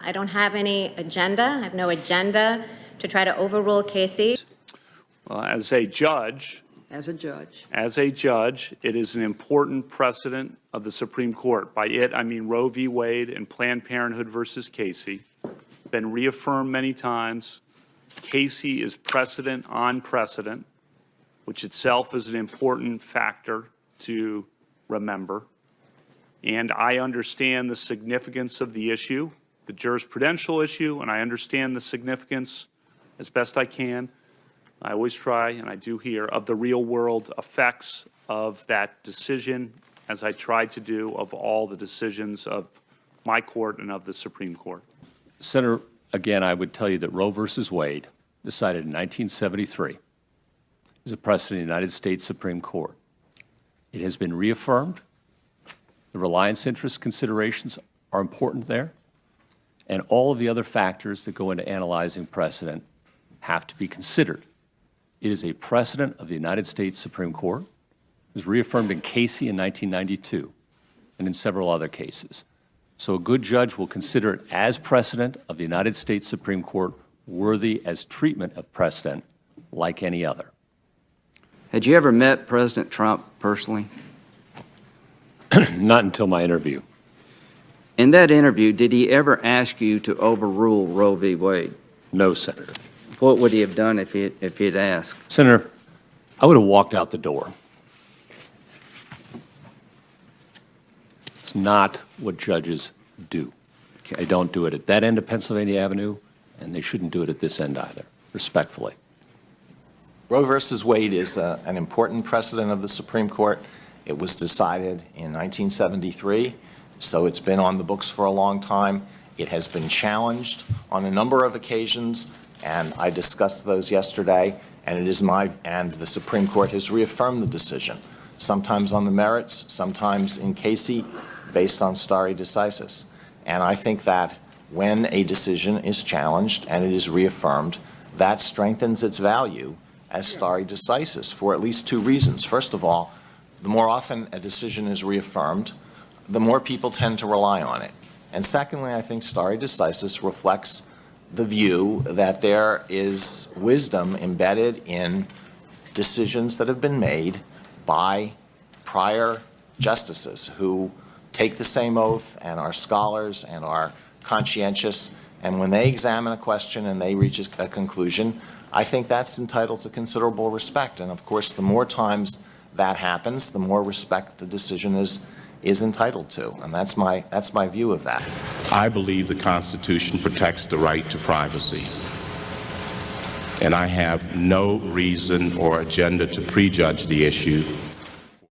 I don't have any agenda. I have no agenda to try to overrule Casey. As a judge, it is an important precedent of the Supreme Court. By it, I mean Roe v. Wade and Planned Parenthood versus Casey. Been reaffirmed many times. Casey is precedent on precedent, which itself is an important factor to remember. And I understand the significance of the issue, the jurisprudential issue, and I understand the significance as best I can. I always try, and I do here, of the real-world effects of that decision, as I tried to do of all the decisions of my court and of the Supreme Court. Senator, again, I would tell you that Roe versus Wade, decided in 1973, is a precedent in the United States Supreme Court. It has been reaffirmed. The reliance interest considerations are important there, and all of the other factors that go into analyzing precedent have to be considered. It is a precedent of the United States Supreme Court. It was reaffirmed in Casey in 1992 and in several other cases. So a good judge will consider it as precedent of the United States Supreme Court, worthy as treatment of precedent like any other. Had you ever met President Trump personally? Not until my interview. In that interview, did he ever ask you to overrule Roe v. Wade? No, Senator. What would he have done if he'd asked? Senator, I would have walked out the door. It's not what judges do. Okay. They don't do it at that end of Pennsylvania Avenue, and they shouldn't do it at this end either, respectfully. Roe versus Wade is an important precedent of the Supreme Court. It was decided in 1973, so it's been on the books for a long time. It has been challenged on a number of occasions, and I discussed those yesterday, and the Supreme Court has reaffirmed the decision, sometimes on the merits, sometimes in Casey, based on stare decisis. And I think that when a decision is challenged and it is reaffirmed, that strengthens its value as stare decisis for at least two reasons. First of all, the more often a decision is reaffirmed, the more people tend to rely on it. And secondly, I think stare decisis reflects the view that there is wisdom embedded in decisions that have been made by prior justices who take the same oath and are scholars and are conscientious. And when they examine a question and they reach a conclusion, I think that's entitled to considerable respect. And of course, the more times that happens, the more respect the decision is entitled to. And that's my view of that. I believe the Constitution protects the right to privacy. And I have no reason or agenda to prejudge the issue